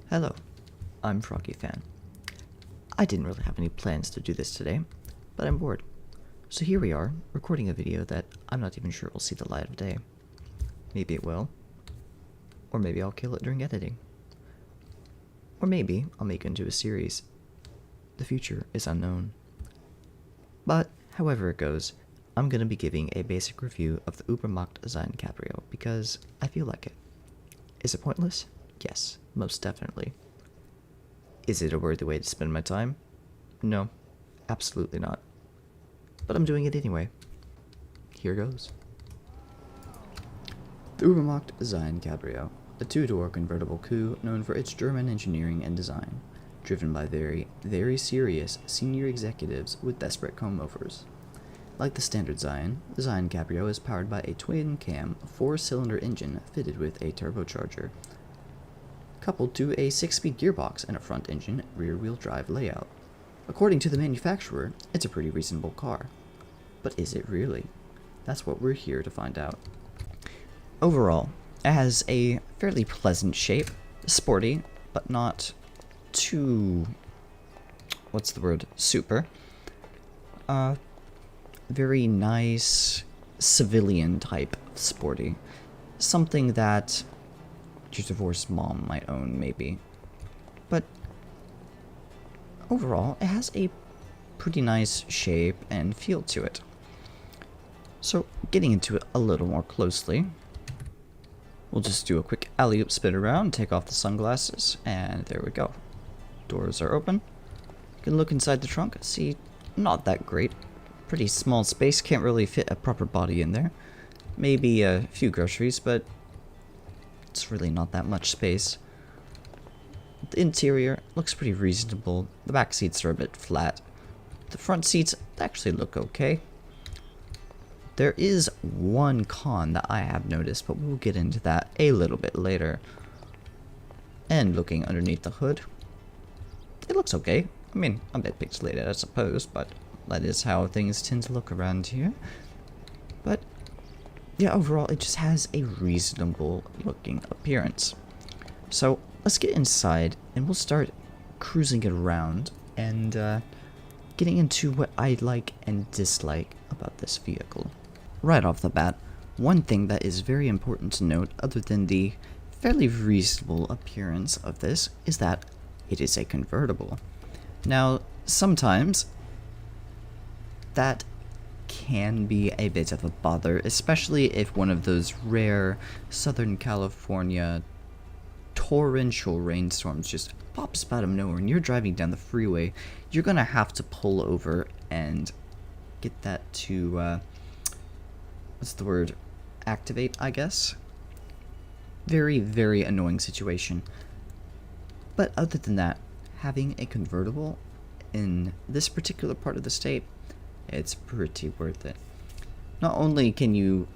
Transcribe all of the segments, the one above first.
Hello, I'm Froggy Fan. I didn't really have any plans to do this today, but I'm bored. So here we are, recording a video that I'm not even sure will see the light of day. Maybe it will. Or maybe I'll kill it during editing. Or maybe I'll make it into a series. The future is unknown. But, however it goes, I'm going to be giving a basic review of the Ubermacht Zion Cabrio because I feel like it. Is it pointless? Yes, most definitely. Is it a worthy way to spend my time? No, absolutely not. But I'm doing it anyway. Here goes. The Ubermacht Zion Cabrio, a two-door convertible coupe known for its German engineering and design, driven by very, very serious senior executives with desperate comb-overs. Like the standard Zion, the Zion Cabrio is powered by a twin-cam, four-cylinder engine fitted with a turbocharger, coupled to a 6-speed gearbox and a front-engine, rear-wheel drive layout. According to the manufacturer, it's a pretty reasonable car. But is it really? That's what we're here to find out. Overall, it has a fairly pleasant shape, sporty, but not too... what's the word? Super. Very nice, civilian type sporty. Something that your divorced mom might own, maybe. But overall, it has a pretty nice shape and feel to it. So, getting into it a little more closely, we'll just do a quick alley-oop spin around, take off the sunglasses, and there we go. Doors are open. You can look inside the trunk, see not that great. Pretty small space, can't really fit a proper body in there. Maybe a few groceries, but it's really not that much space. The interior looks pretty reasonable. The back seats are a bit flat. The front seats actually look okay. There is one con that I have noticed, but we'll get into that a little bit later. And looking underneath the hood, it looks okay. I mean, a bit pixelated, I suppose, but that is how things tend to look around here. But yeah, overall, it just has a reasonable looking appearance. So let's get inside and we'll start cruising it around and getting into what I like and dislike about this vehicle. Right off the bat, one thing that is very important to note, other than the fairly reasonable appearance of this, is that it is a convertible. Now, sometimes that can be a bit of a bother, especially if one of those rare Southern California torrential rainstorms just pops out of nowhere and you're driving down the freeway. You're gonna have to pull over and get that to what's the word? Activate, I guess. Very, very annoying situation. But other than that, having a convertible in this particular part of the state, it's pretty worth it. Not only can you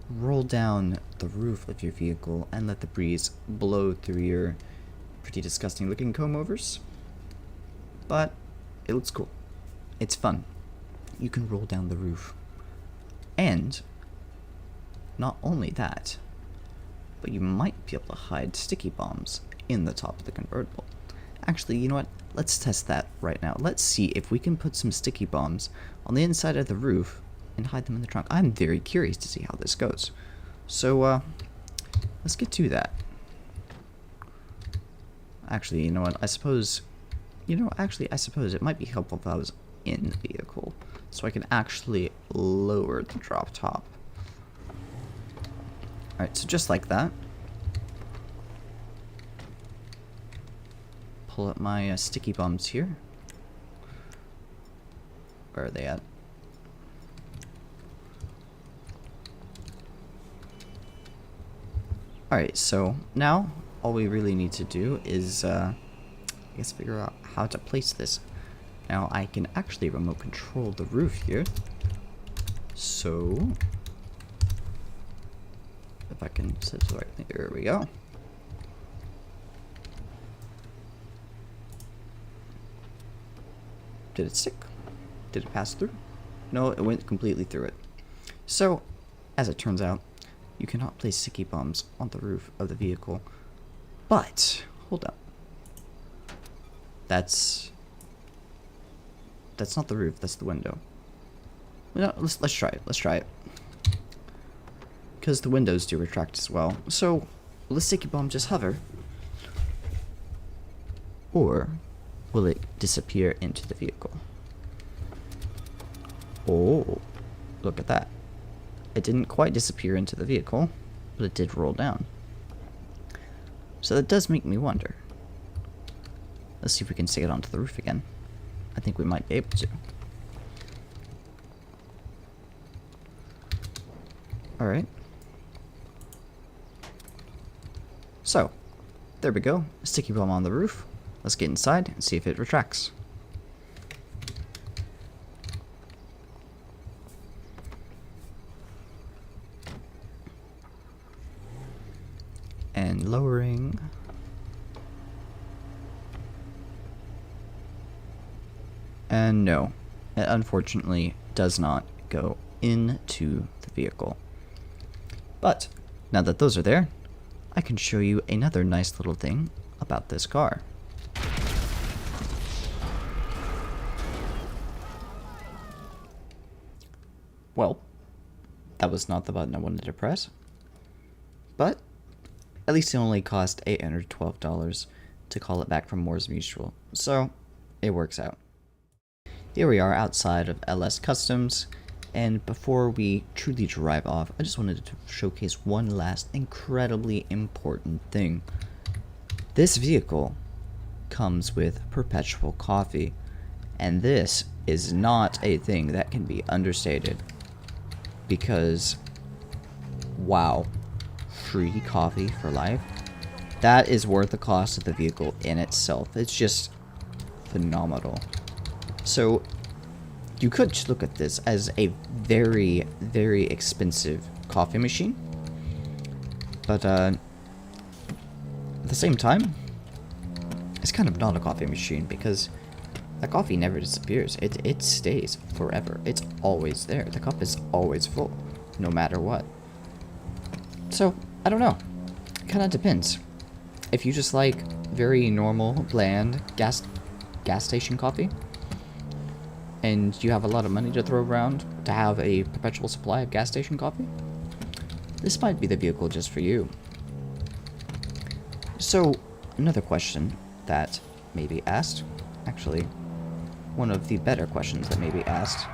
roll down the roof of your vehicle and let the breeze blow through your pretty disgusting looking comb overs, but it looks cool. It's fun. You can roll down the roof. And not only that, but you might be able to hide sticky bombs in the top of the convertible. Actually, you know what? Let's test that right now. Let's see if we can put some sticky bombs on the inside of the roof and hide them in the trunk. I'm very curious to see how this goes. So, let's get to that. Actually, you know what? I suppose it might be helpful if I was in the vehicle, so I can actually lower the drop top. Alright, so just like that. Pull up my sticky bombs here. Where are they at? Alright, so now all we really need to do is I guess figure out how to place this. Now I can actually remote control the roof here. So if I can set it the right thing, there we go. Did it stick? Did it pass through? No, it went completely through it. So, as it turns out, you cannot place sticky bombs on the roof of the vehicle. But, hold up. That's not the roof, that's the window. No, let's try it. Let's try it. Because the windows do retract as well. So, will the sticky bomb just hover? Or will it disappear into the vehicle? Oh, look at that. It didn't quite disappear into the vehicle, but it did roll down. So that does make me wonder. Let's see if we can stick it onto the roof again. I think we might be able to. Alright. So, there we go. A sticky bomb on the roof. Let's get inside and see if it retracts. And lowering. And no, it unfortunately does not go into the vehicle. But now that those are there, I can show you another nice little thing about this car. Well, that was not the button I wanted to press. But at least it only cost $812 to call it back from Moore's Mutual, so it works out. Here we are outside of LS Customs, and before we truly drive off, I just wanted to showcase one last incredibly important thing. This vehicle comes with perpetual coffee, and this is not a thing that can be understated, because wow, free coffee for life, that is worth the cost of the vehicle in itself. It's just phenomenal. So you could just look at this as a very, very expensive coffee machine, but at the same time, it's kind of not a coffee machine, because the coffee never disappears. It stays forever. It's always there. The cup is always full, no matter what. So, I don't know. It kind of depends. If you just like very normal, bland gas station coffee, and you have a lot of money to throw around to have a perpetual supply of gas station coffee, this might be the vehicle just for you. So, another question that may be asked, actually, one of the better questions that may be asked,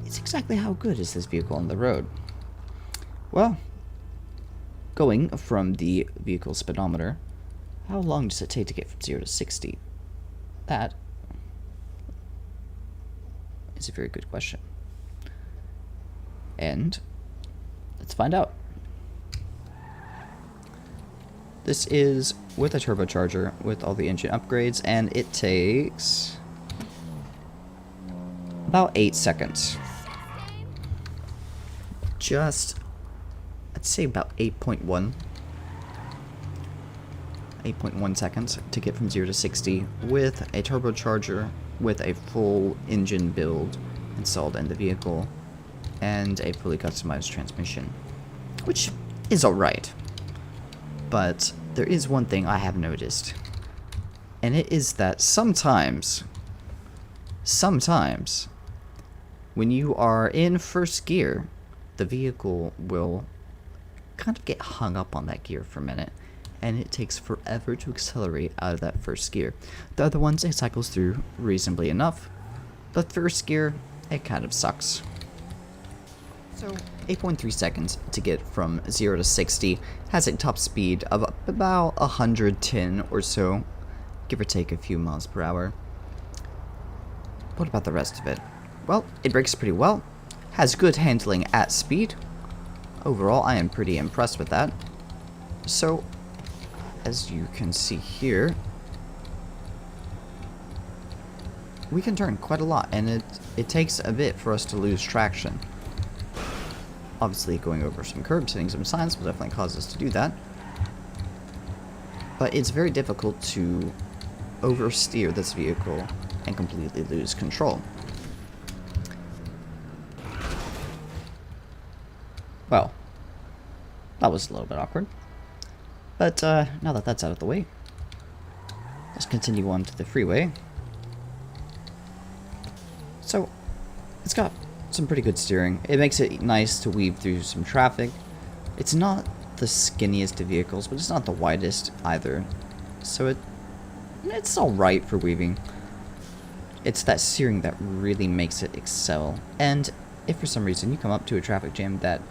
is exactly how good is this vehicle on the road? Well, going from the vehicle speedometer, how long does it take to get from 0 to 60? That is a very good question. And let's find out. This is with a turbocharger with all the engine upgrades, and it takes about 8 seconds. Just, I'd say about 8.1 seconds to get from 0 to 60 with a turbocharger with a full engine build installed in the vehicle and a fully customized transmission, which is alright. But there is one thing I have noticed, and it is that sometimes, when you are in first gear, the vehicle will kind of get hung up on that gear for a minute, and it takes forever to accelerate out of that first gear. The other ones, it cycles through reasonably enough, but first gear, it kind of sucks. So 8.3 seconds to get from 0 to 60 has a top speed of about 110 or so, give or take a few miles per hour. What about the rest of it? Well, it brakes pretty well, has good handling at speed. Overall, I am pretty impressed with that. So, as you can see here, we can turn quite a lot, and it takes a bit for us to lose traction. Obviously, going over some curbs, hitting some signs will definitely cause us to do that. But it's very difficult to oversteer this vehicle and completely lose control. Well, that was a little bit awkward. But now that that's out of the way, let's continue on to the freeway. So, it's got some pretty good steering. It makes it nice to weave through some traffic. It's not the skinniest of vehicles, but it's not the widest either. So it's alright for weaving. It's that steering that really makes it excel. And if for some reason you come up to a traffic jam that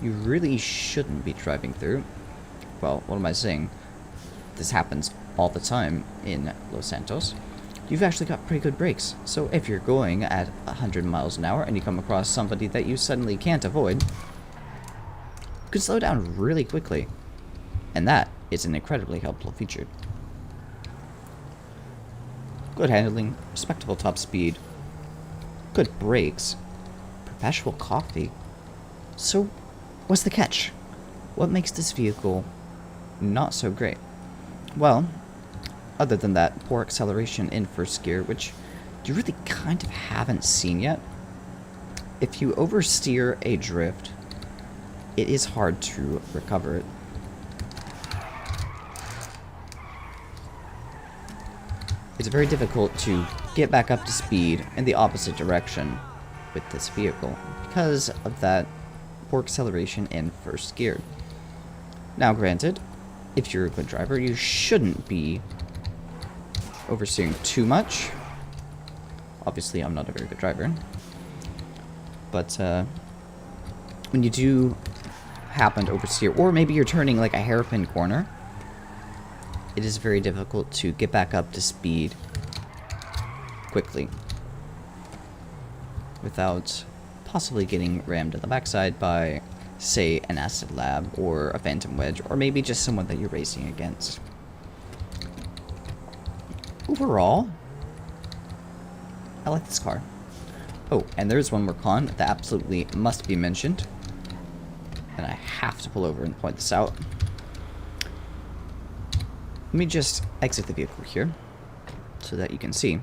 you really shouldn't be driving through, well, what am I saying? This happens all the time in Los Santos. You've actually got pretty good brakes. So if you're going at 100 miles an hour and you come across somebody that you suddenly can't avoid, you can slow down really quickly. And that is an incredibly helpful feature. Good handling, respectable top speed, good brakes, perpetual coffee. So, what's the catch? What makes this vehicle not so great? Well, other than that poor acceleration in first gear, which you really kind of haven't seen yet, if you oversteer a drift, it is hard to recover it. It's very difficult to get back up to speed in the opposite direction with this vehicle because of that poor acceleration in first gear. Now granted, if you're a good driver, you shouldn't be oversteering too much. Obviously, I'm not a very good driver. But when you do happen to oversteer, or maybe you're turning like a hairpin corner, it is very difficult to get back up to speed quickly without possibly getting rammed in the backside by, say, an acid lab or a phantom wedge, or maybe just someone that you're racing against. Overall, I like this car. Oh, and there's one more con that absolutely must be mentioned, and I have to pull over and point this out. Let me just exit the vehicle here so that you can see.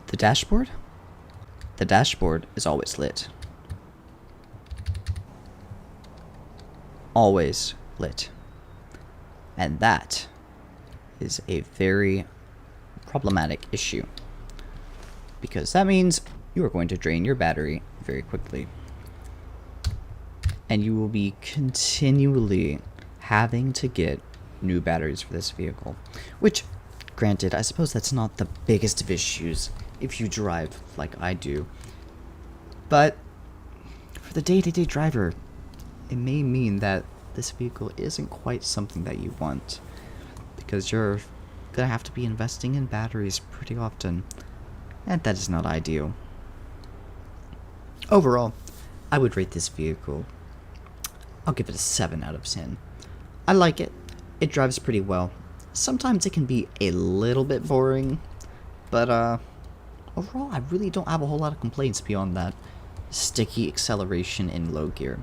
The dashboard? The dashboard is always lit. Always lit. And that is a very problematic issue, because that means you are going to drain your battery very quickly. And you will be continually having to get new batteries for this vehicle. Which, granted, I suppose that's not the biggest of issues if you drive like I do. But for the day-to-day driver, it may mean that this vehicle isn't quite something that you want, because you're gonna have to be investing in batteries pretty often, and that is not ideal. Overall, I would rate this vehicle, I'll give it a 7 out of 10. I like it. It drives pretty well. Sometimes it can be a little bit boring, but overall I really don't have a whole lot of complaints beyond that sticky acceleration in low gear.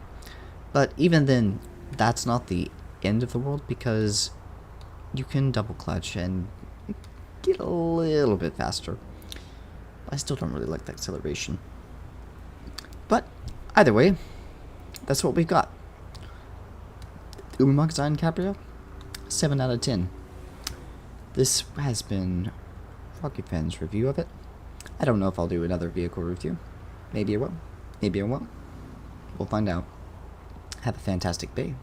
But even then, that's not the end of the world, because you can double clutch and get a little bit faster. I still don't really like the acceleration. But either way, that's what we've got. Ubermacht Zion Cabrio, 7 out of 10. This has been Rocky Fan's review of it. I don't know if I'll do another vehicle review. Maybe I will. Maybe I won't. We'll find out. Have a fantastic day.